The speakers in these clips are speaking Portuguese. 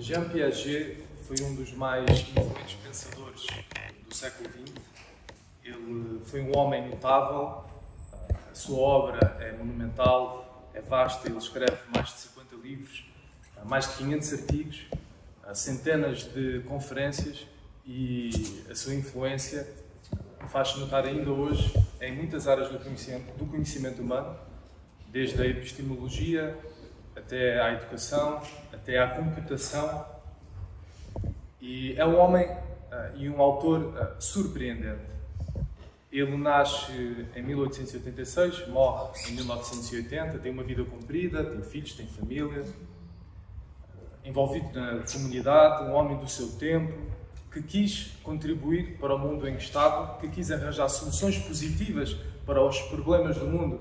Jean Piaget foi um dos mais influentes pensadores do século XX. Ele foi um homem notável, a sua obra é monumental, é vasta, ele escreve mais de 50 livros, mais de 500 artigos, centenas de conferências e a sua influência faz-se notar ainda hoje em muitas áreas do conhecimento humano, desde a epistemologia até à educação, até à computação. E é um homem e um autor surpreendente. Ele nasce em 1886, morre em 1980, tem uma vida comprida, tem filhos, tem família, envolvido na comunidade, um homem do seu tempo, que quis contribuir para o mundo em que estava, que quis arranjar soluções positivas para os problemas do mundo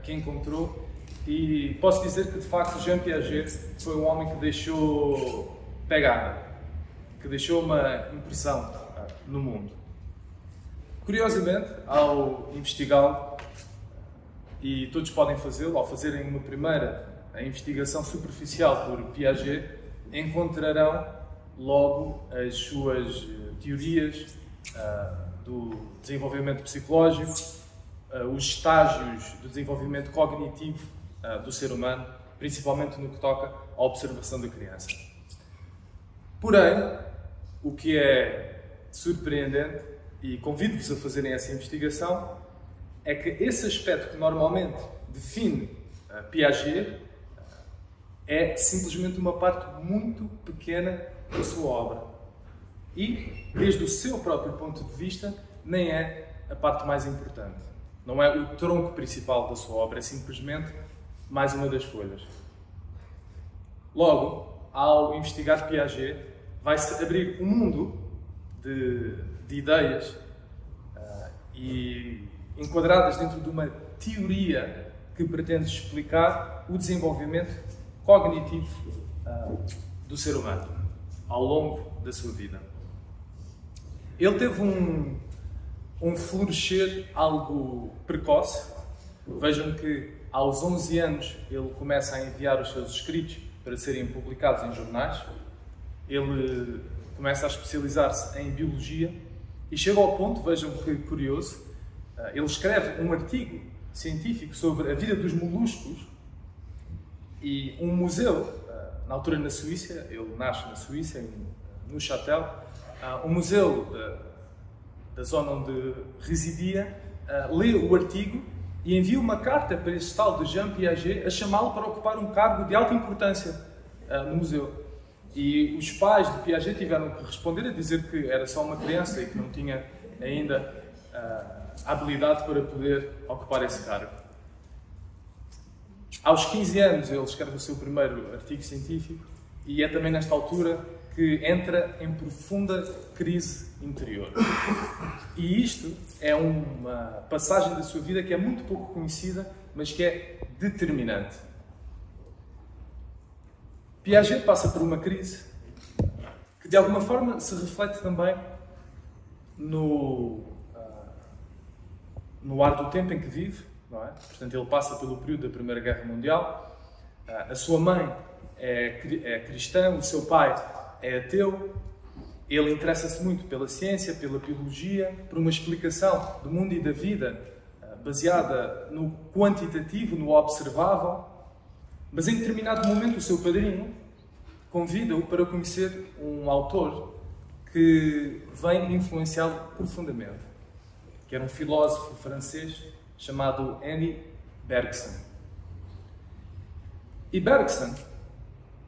que encontrou. E posso dizer que, de facto, Jean Piaget foi um homem que deixou pegada, que deixou uma impressão no mundo. Curiosamente, ao investigá-lo, e todos podem fazê-lo, ao fazerem uma primeira investigação superficial por Piaget, encontrarão logo as suas teorias do desenvolvimento psicológico, os estágios do desenvolvimento cognitivo do ser humano, principalmente no que toca à observação da criança. Porém, o que é surpreendente, e convido-vos a fazerem essa investigação, é que esse aspecto que normalmente define Piaget é simplesmente uma parte muito pequena da sua obra. E, desde o seu próprio ponto de vista, nem é a parte mais importante. Não é o tronco principal da sua obra, é simplesmente mais uma das folhas. Logo, ao investigar Piaget, vai-se abrir um mundo de ideias e enquadradas dentro de uma teoria que pretende explicar o desenvolvimento cognitivo do ser humano ao longo da sua vida. Ele teve um florescer algo precoce. Vejam que aos 11 anos ele começa a enviar os seus escritos para serem publicados em jornais. Ele começa a especializar-se em biologia e chega ao ponto, vejam que curioso, ele escreve um artigo científico sobre a vida dos moluscos e um museu, na altura na Suíça, ele nasce na Suíça, no Châtel, um museu da zona onde residia, lê o artigo e envia uma carta para esse tal de Jean Piaget a chamá-lo para ocupar um cargo de alta importância no museu. E os pais de Piaget tiveram que responder a dizer que era só uma criança e que não tinha ainda a habilidade para poder ocupar esse cargo. Aos 15 anos ele escreve o seu primeiro artigo científico e é também nesta altura que entra em profunda crise interior. E isto é uma passagem da sua vida que é muito pouco conhecida, mas que é determinante. Piaget passa por uma crise que, de alguma forma, se reflete também no ar do tempo em que vive, não é? Portanto, ele passa pelo período da Primeira Guerra Mundial, a sua mãe é cristã, o seu pai é ateu, ele interessa-se muito pela ciência, pela biologia, por uma explicação do mundo e da vida baseada no quantitativo, no observável. Mas em determinado momento o seu padrinho convida-o para conhecer um autor que vem influenciá-lo profundamente, que era um filósofo francês chamado Henri Bergson. E Bergson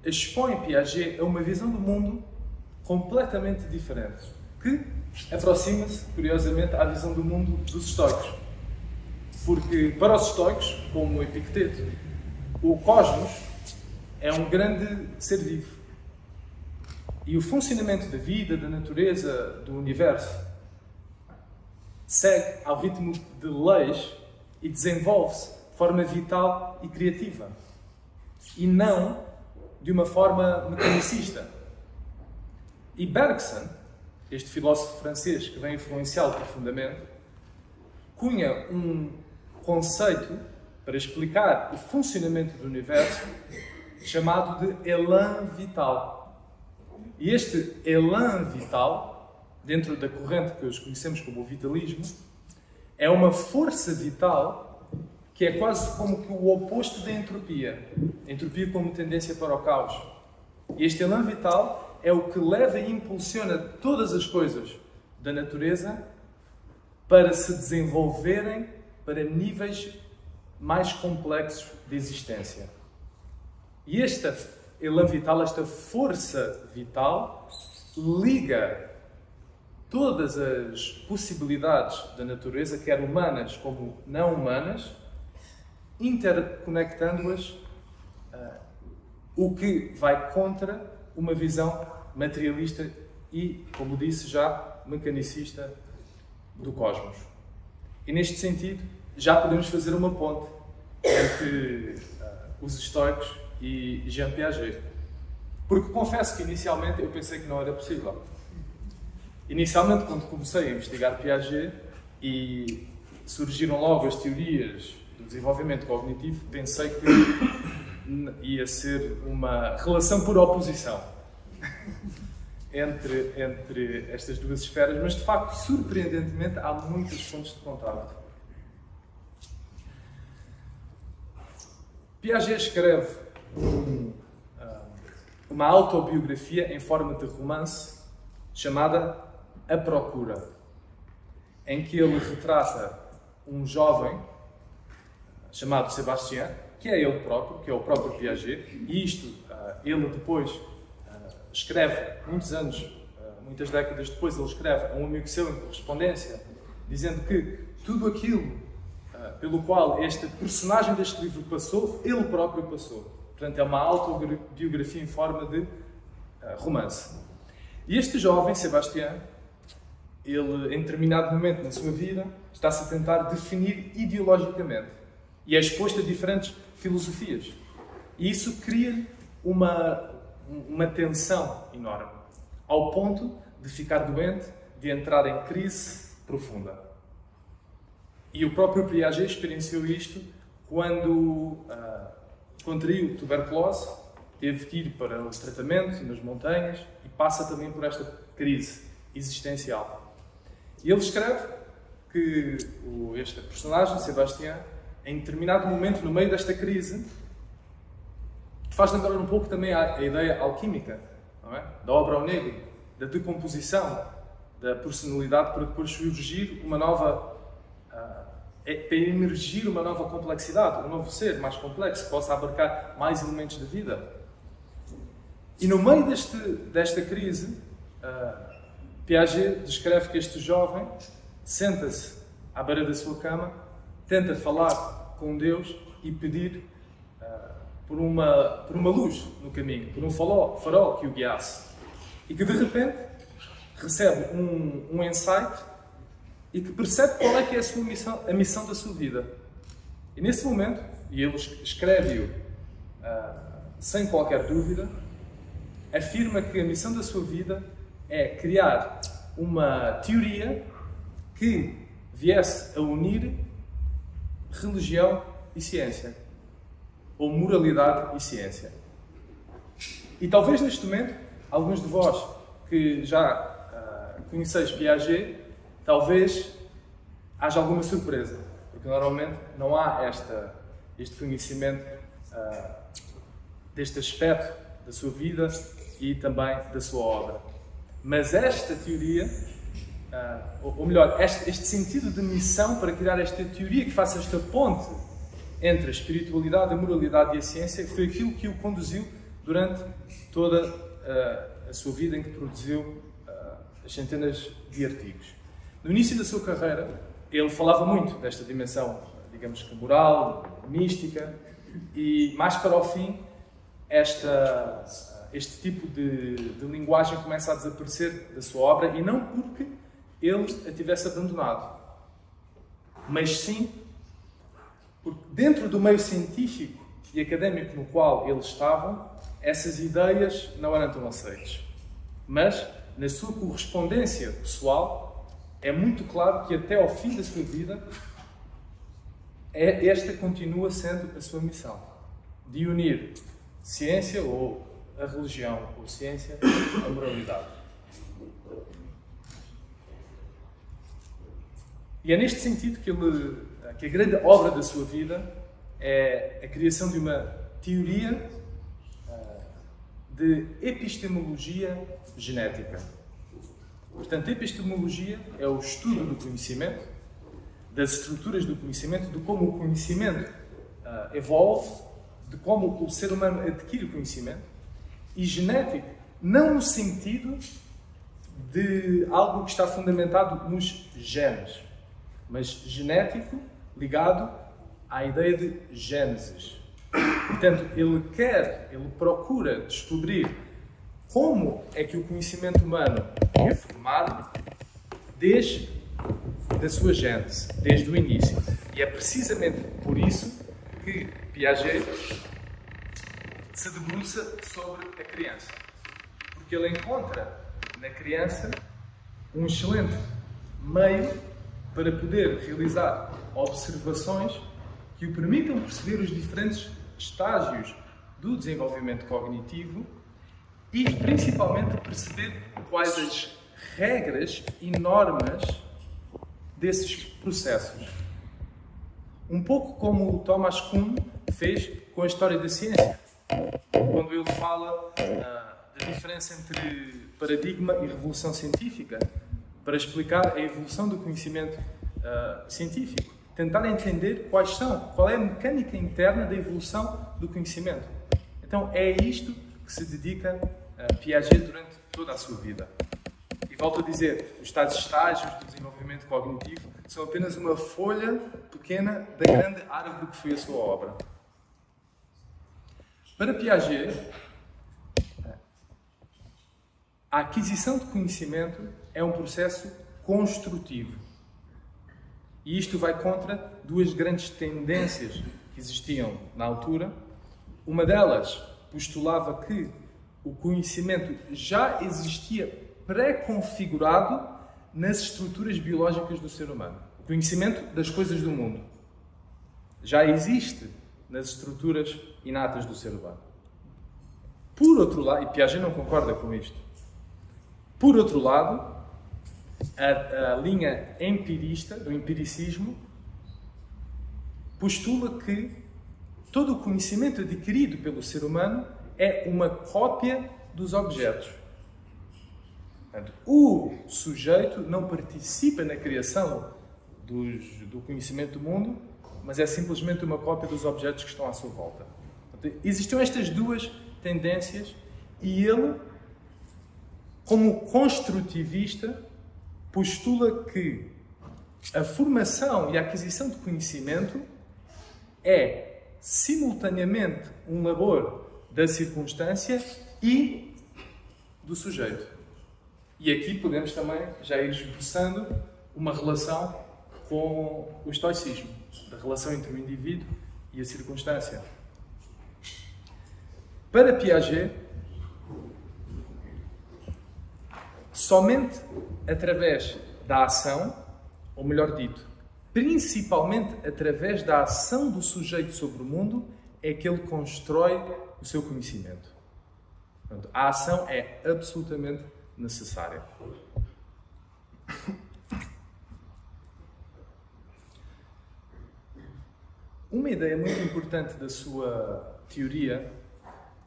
expõe Piaget a uma visão do mundo completamente diferente, que aproxima-se, curiosamente, à visão do mundo dos estoicos. Porque, para os estoicos, como Epicteto, o cosmos é um grande ser vivo. E o funcionamento da vida, da natureza, do universo, segue ao ritmo de leis e desenvolve-se de forma vital e criativa. E não de uma forma mecanicista. E Bergson, este filósofo francês que vem influenciá-lo profundamente, cunha um conceito para explicar o funcionamento do universo chamado de elan vital. E este elan vital, dentro da corrente que hoje conhecemos como o vitalismo, é uma força vital que é quase como que o oposto da entropia. A entropia como tendência para o caos. E este elan vital é o que leva e impulsiona todas as coisas da natureza para se desenvolverem para níveis mais complexos de existência. E esta elan vital, esta força vital, liga todas as possibilidades da natureza, quer humanas como não humanas, interconectando-as, o que vai contra uma visão materialista e, como disse já, mecanicista do cosmos. E neste sentido, já podemos fazer uma ponte entre os estoicos e Jean Piaget. Porque confesso que inicialmente eu pensei que não era possível. Inicialmente, quando comecei a investigar Piaget e surgiram logo as teorias do desenvolvimento cognitivo, pensei que ia ser uma relação por oposição entre estas duas esferas, mas de facto, surpreendentemente, há muitas fontes de contacto. Piaget escreve uma autobiografia em forma de romance chamada A Procura, em que ele retrata um jovem chamado Sébastien, que é ele próprio, que é o próprio Piaget, e isto ele depois escreve, muitas décadas depois, ele escreve a um amigo seu em correspondência, dizendo que tudo aquilo pelo qual esta personagem deste livro passou, ele próprio passou. Portanto, é uma autobiografia em forma de romance. E este jovem, Sébastien, ele, em determinado momento na sua vida, está-se a tentar definir ideologicamente. E é exposto a diferentes filosofias. E isso cria uma tensão enorme, ao ponto de ficar doente, de entrar em crise profunda. E o próprio Piaget experienciou isto quando contraiu tuberculose, teve que ir para o tratamento nas montanhas e passa também por esta crise existencial. E ele escreve que este personagem, Sébastien, em determinado momento, no meio desta crise, faz lembrar um pouco também a ideia alquímica, não é? Da obra ao negro, da decomposição da personalidade para depois surgir uma nova, para emergir uma nova complexidade, um novo ser mais complexo, que possa abarcar mais elementos da vida. E no meio desta crise, Piaget descreve que este jovem senta-se à beira da sua cama, tenta falar com Deus e pedir por uma luz no caminho, por um farol que o guiasse. E que de repente recebe um insight e que percebe qual é que é a missão da sua vida. E nesse momento, e ele escreve-o sem qualquer dúvida, afirma que a missão da sua vida é criar uma teoria que viesse a unir religião e ciência, ou moralidade e ciência. E talvez neste momento, alguns de vós que já conheceis Piaget, talvez haja alguma surpresa, porque normalmente não há este conhecimento deste aspecto da sua vida e também da sua obra. Mas esta teoria, ou melhor, este sentido de missão para criar esta teoria que faça esta ponte entre a espiritualidade, a moralidade e a ciência, foi aquilo que o conduziu durante toda a sua vida, em que produziu as centenas de artigos. No início da sua carreira, ele falava muito desta dimensão, digamos que moral, mística, e mais para o fim, este tipo de linguagem começa a desaparecer da sua obra, e não porque ele a tivesse abandonado, mas sim porque dentro do meio científico e académico no qual ele estava, essas ideias não eram tão aceitas. Mas, na sua correspondência pessoal, é muito claro que até ao fim da sua vida, esta continua sendo a sua missão, de unir ciência ou a religião ou ciência, a moralidade. E é neste sentido que a grande obra da sua vida é a criação de uma teoria de epistemologia genética. Portanto, a epistemologia é o estudo do conhecimento, das estruturas do conhecimento, de como o conhecimento evolve, de como o ser humano adquire o conhecimento, e genético não no sentido de algo que está fundamentado nos genes, mas genético ligado à ideia de gênesis. Portanto, ele procura descobrir como é que o conhecimento humano é formado desde a sua gênese, desde o início. E é precisamente por isso que Piaget se debruça sobre a criança. Porque ele encontra na criança um excelente meio para poder realizar observações que o permitam perceber os diferentes estágios do desenvolvimento cognitivo e, principalmente, perceber quais as regras e normas desses processos. Um pouco como o Thomas Kuhn fez com a história da ciência, quando ele fala da diferença entre paradigma e revolução científica, para explicar a evolução do conhecimento científico. Tentar entender qual é a mecânica interna da evolução do conhecimento. Então é isto que se dedica Piaget durante toda a sua vida. E volto a dizer, os tais estágios do desenvolvimento cognitivo são apenas uma folha pequena da grande árvore que foi a sua obra. Para Piaget, a aquisição de conhecimento é um processo construtivo. E isto vai contra duas grandes tendências que existiam na altura. Uma delas postulava que o conhecimento já existia pré-configurado nas estruturas biológicas do ser humano. O conhecimento das coisas do mundo já existe nas estruturas inatas do ser humano. Por outro lado, e Piaget não concorda com isto, por outro lado, a linha empirista, do empiricismo, postula que todo o conhecimento adquirido pelo ser humano é uma cópia dos objetos. Portanto, o sujeito não participa na criação do conhecimento do mundo, mas é simplesmente uma cópia dos objetos que estão à sua volta. Portanto, existiam estas duas tendências e ele, como construtivista, postula que a formação e a aquisição de conhecimento é simultaneamente um labor da circunstância e do sujeito. E aqui podemos também já ir esboçando uma relação com o estoicismo, da relação entre o indivíduo e a circunstância. Para Piaget, somente através da ação, ou melhor dito, principalmente através da ação do sujeito sobre o mundo, é que ele constrói o seu conhecimento. Portanto, a ação é absolutamente necessária. Uma ideia muito importante da sua teoria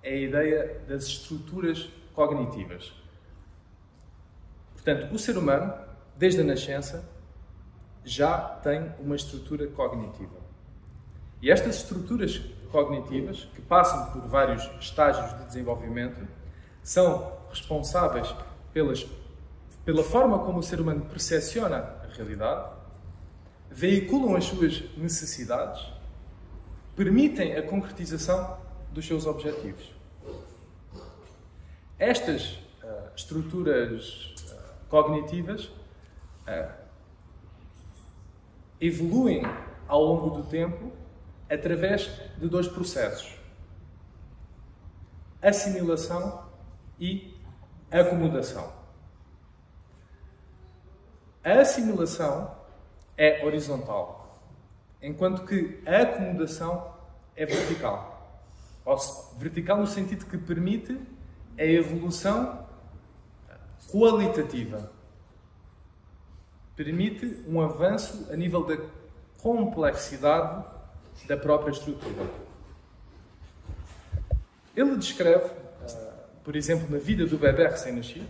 é a ideia das estruturas cognitivas. Portanto, o ser humano, desde a nascença, já tem uma estrutura cognitiva. E estas estruturas cognitivas, que passam por vários estágios de desenvolvimento, são responsáveis pela forma como o ser humano percepciona a realidade, veiculam as suas necessidades, permitem a concretização dos seus objetivos. Estas estruturas cognitivas evoluem ao longo do tempo através de dois processos: assimilação e acomodação. A assimilação é horizontal, enquanto que a acomodação é vertical. Vertical no sentido que permite a evolução qualitativa. Permite um avanço a nível da complexidade da própria estrutura. Ele descreve, por exemplo, na vida do bebê recém-nascido,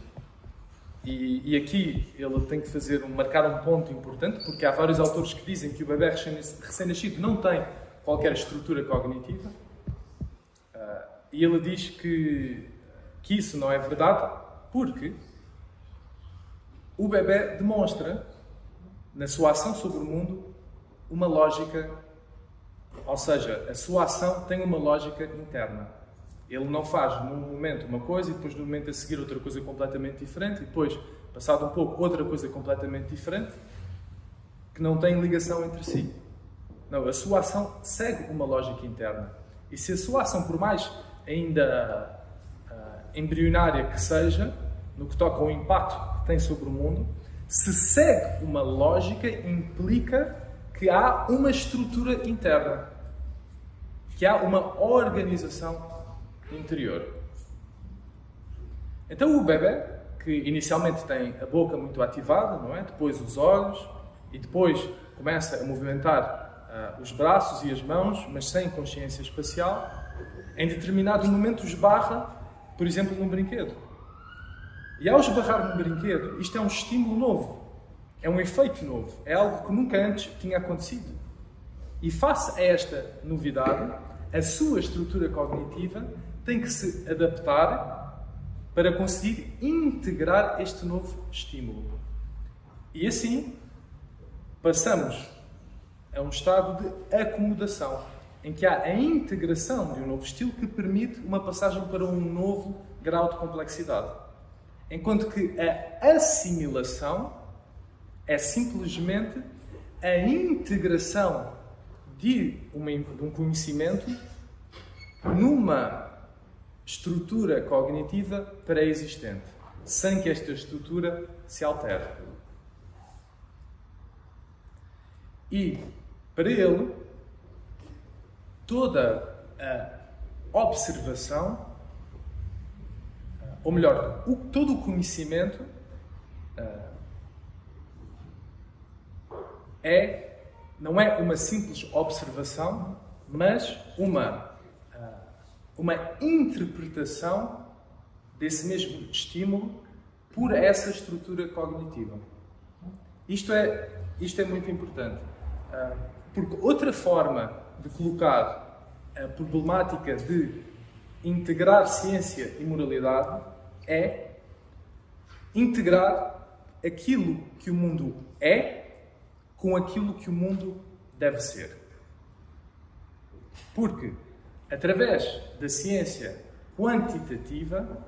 e aqui ele tem que marcar um ponto importante, porque há vários autores que dizem que o bebê recém-nascido não tem qualquer estrutura cognitiva, e ele diz que isso não é verdade, porque o bebê demonstra, na sua ação sobre o mundo, uma lógica, ou seja, a sua ação tem uma lógica interna. Ele não faz num momento uma coisa e depois no momento a seguir outra coisa completamente diferente e depois, passado um pouco, outra coisa completamente diferente que não tem ligação entre si. Não, a sua ação segue uma lógica interna. E se a sua ação, por mais ainda embrionária que seja, no que toca ao impacto que tem sobre o mundo, se segue uma lógica, implica que há uma estrutura interna, que há uma organização interior. Então o bebê, que inicialmente tem a boca muito ativada, não é? Depois os olhos, e depois começa a movimentar os braços e as mãos, mas sem consciência espacial, em determinado momento esbarra, por exemplo, num brinquedo. E ao esbarrar num brinquedo, isto é um estímulo novo, é um efeito novo, é algo que nunca antes tinha acontecido. E face a esta novidade, a sua estrutura cognitiva tem que se adaptar para conseguir integrar este novo estímulo. E assim, passamos a um estado de acomodação, em que há a integração de um novo estilo que permite uma passagem para um novo grau de complexidade. Enquanto que a assimilação é simplesmente a integração de um conhecimento numa estrutura cognitiva pré-existente, sem que esta estrutura se altere. E, para ele, toda a observação, ou melhor, todo o conhecimento não é uma simples observação, mas uma interpretação desse mesmo estímulo por essa estrutura cognitiva. Isto é muito importante, porque outra forma de colocar a problemática de integrar ciência e moralidade é integrar aquilo que o mundo é com aquilo que o mundo deve ser. Porque, através da ciência quantitativa,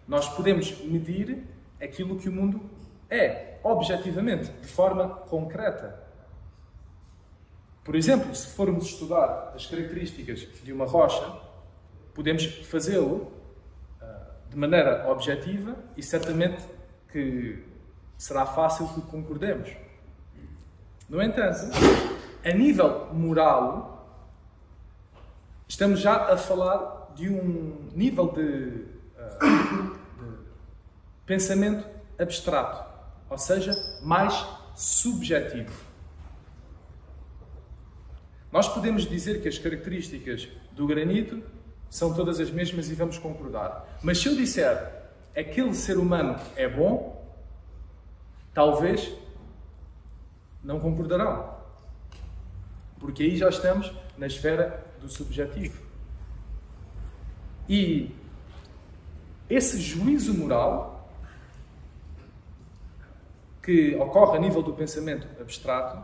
nós podemos medir aquilo que o mundo é, objetivamente, de forma concreta. Por exemplo, se formos estudar as características de uma rocha, podemos fazê-lo de maneira objetiva e certamente que será fácil que concordemos. No entanto, a nível moral, estamos já a falar de um nível de pensamento abstrato, ou seja, mais subjetivo. Nós podemos dizer que as características do granito são todas as mesmas e vamos concordar. Mas se eu disser aquele ser humano é bom, talvez não concordarão. Porque aí já estamos na esfera do subjetivo. E esse juízo moral que ocorre a nível do pensamento abstrato,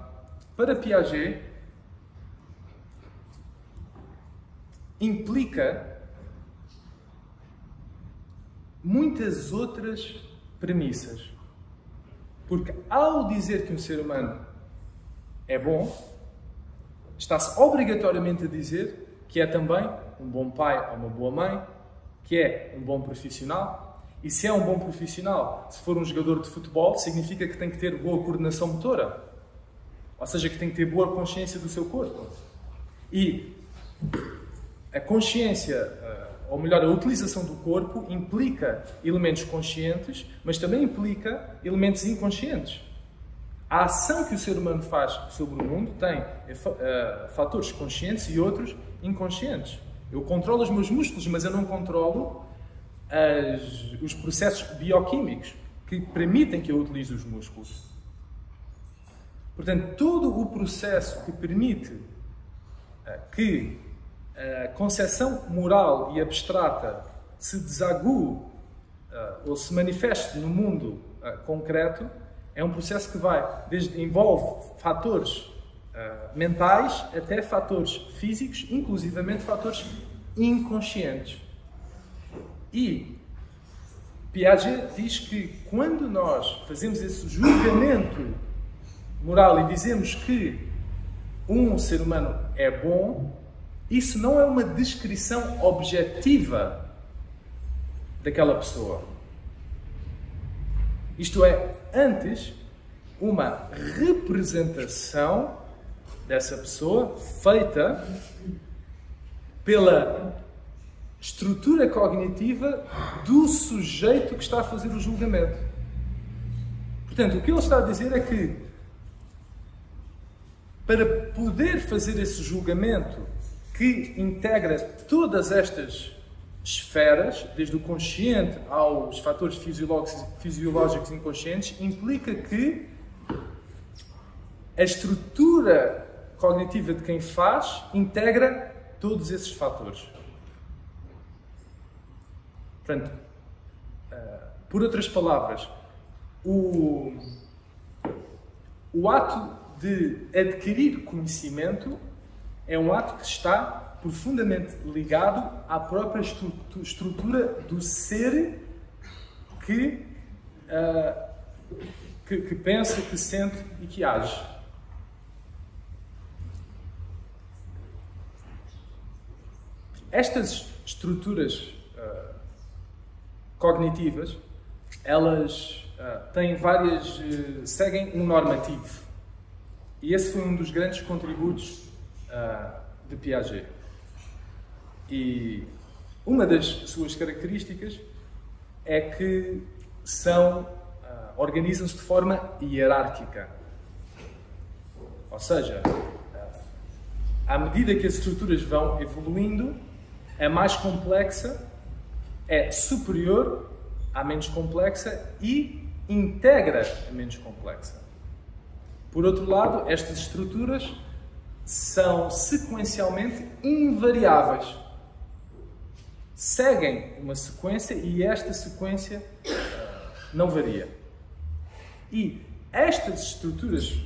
para Piaget, implica muitas outras premissas. Porque ao dizer que um ser humano é bom, está-se obrigatoriamente a dizer que é também um bom pai ou uma boa mãe, que é um bom profissional. E se é um bom profissional, se for um jogador de futebol, significa que tem que ter boa coordenação motora. Ou seja, que tem que ter boa consciência do seu corpo. E a consciência, ou melhor, a utilização do corpo implica elementos conscientes, mas também implica elementos inconscientes. A ação que o ser humano faz sobre o mundo tem fatores conscientes e outros inconscientes. Eu controlo os meus músculos, mas eu não controlo os processos bioquímicos que permitem que eu utilize os músculos. Portanto, todo o processo que permite que a concepção moral e abstrata se desague ou se manifeste no mundo concreto é um processo que envolve fatores mentais até fatores físicos, inclusivamente fatores inconscientes. E Piaget diz que quando nós fazemos esse julgamento moral e dizemos que um ser humano é bom, isso não é uma descrição objetiva daquela pessoa. Isto é, antes, uma representação dessa pessoa feita pela estrutura cognitiva do sujeito que está a fazer o julgamento. Portanto, o que ele está a dizer é que para poder fazer esse julgamento que integra todas estas esferas, desde o consciente aos fatores fisiológicos inconscientes, implica que a estrutura cognitiva de quem faz integra todos esses fatores. Portanto, por outras palavras, o ato de adquirir conhecimento é um ato que está profundamente ligado à própria estrutura do ser que pensa, que sente e que age. Estas estruturas cognitivas, elas seguem um normativo. E esse foi um dos grandes contributos de Piaget. E uma das suas características é que organizam-se de forma hierárquica. Ou seja, à medida que as estruturas vão evoluindo, a mais complexa é superior à menos complexa e integra a menos complexa. Por outro lado, estas estruturas são sequencialmente invariáveis. Seguem uma sequência e esta sequência não varia. E estas estruturas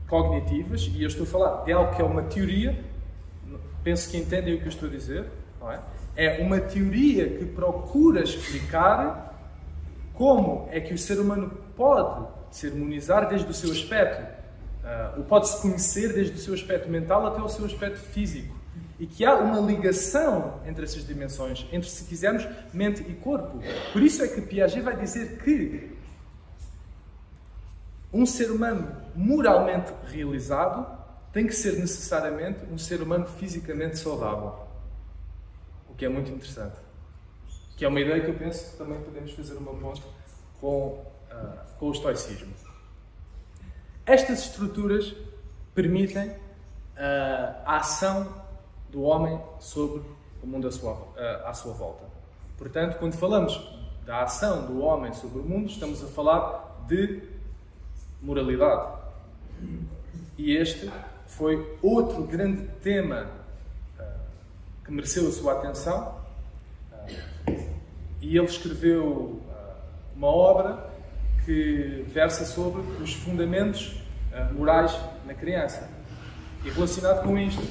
cognitivas, e eu estou a falar de algo que é uma teoria, penso que entendem o que eu estou a dizer, não é? É uma teoria que procura explicar como é que o ser humano pode se harmonizar desde o seu aspecto, ou pode-se conhecer desde o seu aspecto mental até o seu aspecto físico. E que há uma ligação entre essas dimensões, entre, se quisermos, mente e corpo. Por isso é que Piaget vai dizer que um ser humano moralmente realizado tem que ser necessariamente um ser humano fisicamente saudável. O que é muito interessante. Que é uma ideia que eu penso que também podemos fazer uma ponte com o estoicismo. Estas estruturas permitem a ação do homem sobre o mundo à sua volta. Portanto, quando falamos da ação do homem sobre o mundo, estamos a falar de moralidade. E este foi outro grande tema que mereceu a sua atenção. E ele escreveu uma obra que versa sobre os fundamentos morais na criança. E relacionado com isto,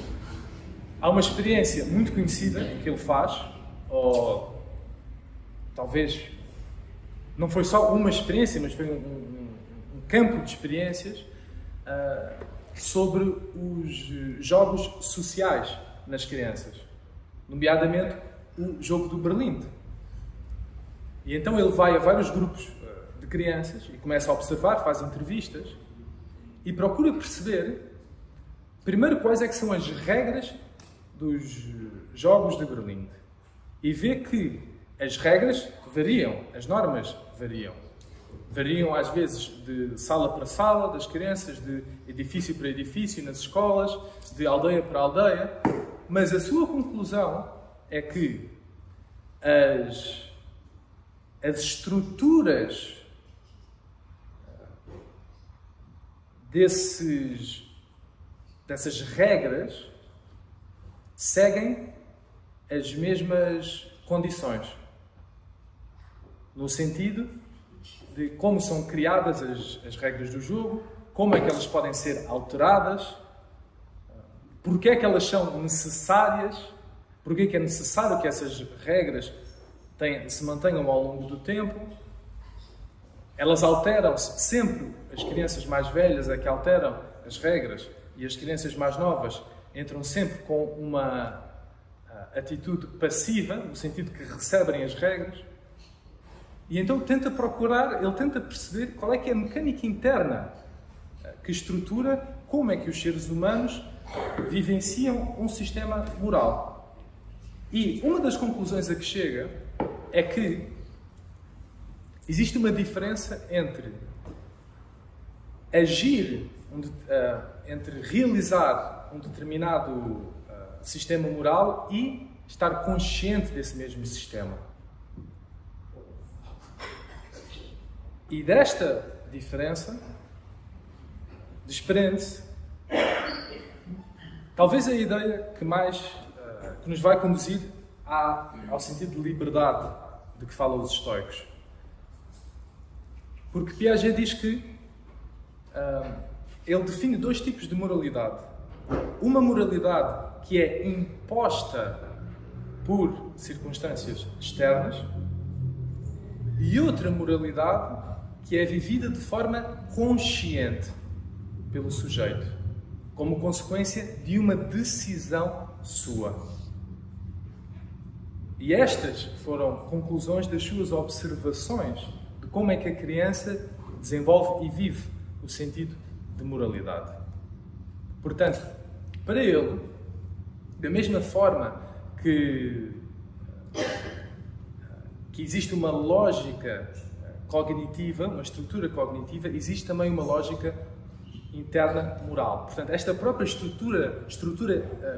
há uma experiência muito conhecida que ele faz, ou talvez não foi só uma experiência, mas foi um campo de experiências sobre os jogos sociais nas crianças, nomeadamente o jogo do Berlim. E então ele vai a vários grupos de crianças e começa a observar, faz entrevistas e procura perceber, primeiro, quais é que são as regras dos jogos de Berlim. e vê que as regras variam, as normas variam. Variam às vezes de sala para sala das crianças, de edifício para edifício nas escolas, de aldeia para aldeia, mas a sua conclusão é que as estruturas dessas regras seguem as mesmas condições, no sentido de como são criadas as regras do jogo, como é que elas podem ser alteradas, porque é que elas são necessárias, porque é que é necessário que essas regras se mantenham ao longo do tempo. Elas alteram-se sempre, as crianças mais velhas é que alteram as regras e as crianças mais novas entram sempre com uma atitude passiva, no sentido que recebem as regras. E então ele tenta perceber qual é que é a mecânica interna que estrutura como é que os seres humanos vivenciam um sistema moral. E uma das conclusões a que chega é que existe uma diferença entre agir, entre realizar um determinado sistema moral e estar consciente desse mesmo sistema. E desta diferença desprende-se talvez a ideia que nos vai conduzir ao sentido de liberdade de que falam os estoicos. Porque Piaget diz que ele define dois tipos de moralidade. Uma moralidade que é imposta por circunstâncias externas e outra moralidade que é vivida de forma consciente pelo sujeito, como consequência de uma decisão sua. E estas foram conclusões das suas observações de como é que a criança desenvolve e vive o sentido de moralidade. Portanto, para ele, da mesma forma que existe uma lógica cognitiva, uma estrutura cognitiva, existe também uma lógica interna moral. Portanto, esta própria estrutura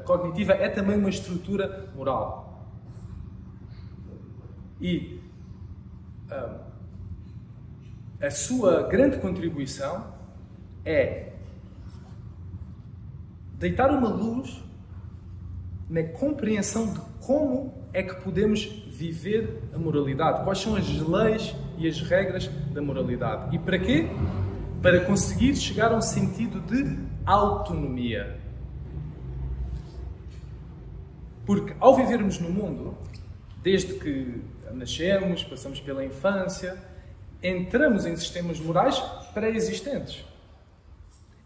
cognitiva é também uma estrutura moral. E a sua grande contribuição é deitar uma luz na compreensão de como é que podemos viver a moralidade, quais são as leis e as regras da moralidade. E para quê? Para conseguir chegar a um sentido de autonomia. Porque ao vivermos no mundo, desde que nascemos, passamos pela infância, entramos em sistemas morais pré-existentes.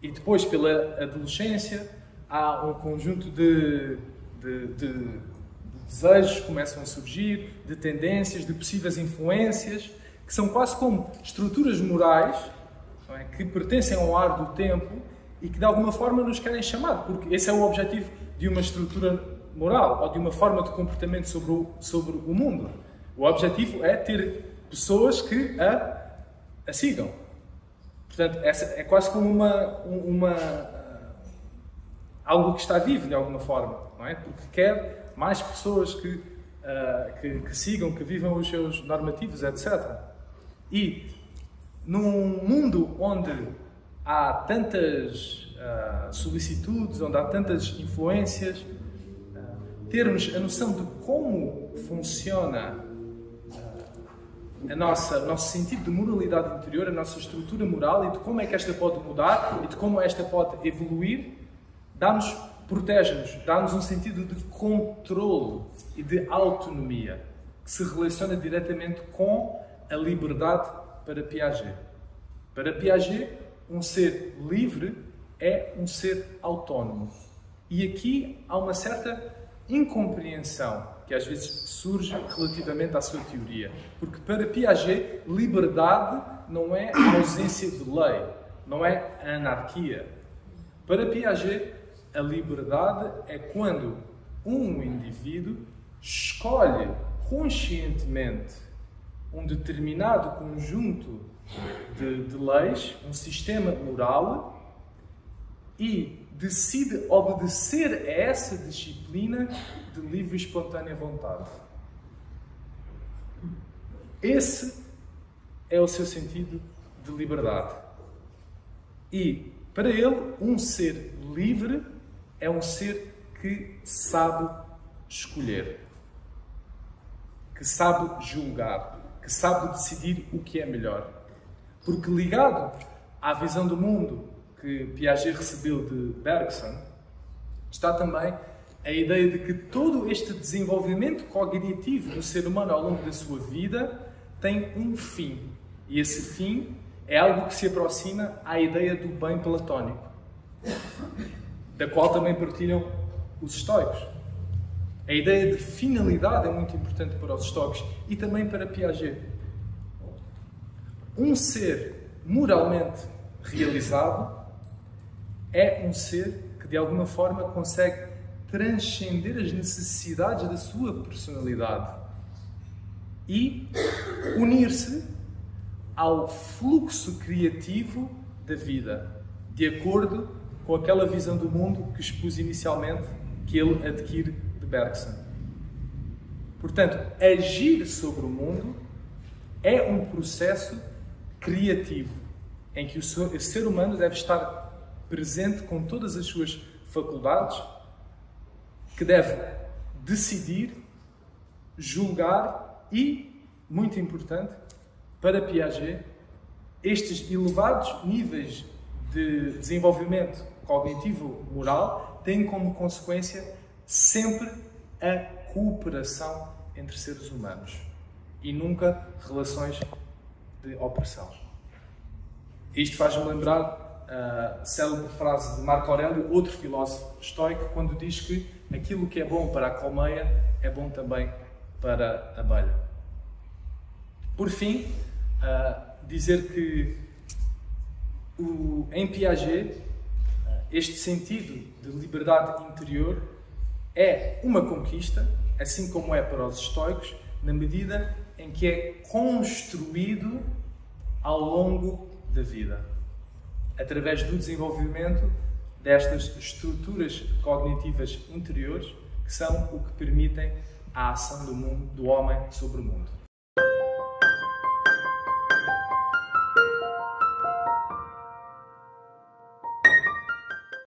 E depois, pela adolescência, há um conjunto de desejos que começam a surgir, de tendências, de possíveis influências, que são quase como estruturas morais, não é? Que pertencem ao ar do tempo e que de alguma forma nos querem chamar, porque esse é o objetivo de uma estrutura moral ou de uma forma de comportamento sobre o mundo. O objetivo é ter pessoas que a sigam. Portanto, essa é quase como algo que está vivo de alguma forma, não é? Porque quer mais pessoas que sigam, que vivam os seus normativos, etc. E num mundo onde há tantas solicitudes, onde há tantas influências, termos a noção de como funciona o nosso sentido de moralidade interior, a nossa estrutura moral e de como é que esta pode mudar e de como esta pode evoluir, protege-nos, dá-nos um sentido de controle e de autonomia que se relaciona diretamente com a liberdade para Piaget. Para Piaget, um ser livre é um ser autónomo. E aqui há uma certa incompreensão que às vezes surge relativamente à sua teoria. Porque para Piaget, liberdade não é a ausência de lei, não é a anarquia. Para Piaget, a liberdade é quando um indivíduo escolhe conscientemente um determinado conjunto de leis, um sistema moral, e decide obedecer a essa disciplina de livre e espontânea vontade. Esse é o seu sentido de liberdade. E, para ele, um ser livre é um ser que sabe escolher, que sabe julgar, que sabe decidir o que é melhor. Porque ligado à visão do mundo que Piaget recebeu de Bergson, está também a ideia de que todo este desenvolvimento cognitivo do ser humano ao longo da sua vida tem um fim. E esse fim é algo que se aproxima à ideia do bem platónico, da qual também partilham os estoicos. A ideia de finalidade é muito importante para os estoicos e também para Piaget. Um ser moralmente realizado é um ser que, de alguma forma, consegue transcender as necessidades da sua personalidade e unir-se ao fluxo criativo da vida, de acordo com aquela visão do mundo que expus inicialmente, que ele adquire de Bergson. Portanto, agir sobre o mundo é um processo criativo, em que o ser humano deve estar presente com todas as suas faculdades, que deve decidir, julgar e, muito importante, para Piaget, estes elevados níveis de desenvolvimento cognitivo-moral têm como consequência sempre a cooperação entre seres humanos e nunca relações de opressão. Isto faz-me lembrar a célebre frase de Marco Aurélio, outro filósofo estoico, quando diz que aquilo que é bom para a colmeia é bom também para a abelha. Por fim, dizer que em Piaget este sentido de liberdade interior é uma conquista, assim como é para os estoicos, na medida em que é construído ao longo da vida, através do desenvolvimento destas estruturas cognitivas interiores, que são o que permitem a ação do homem sobre o mundo.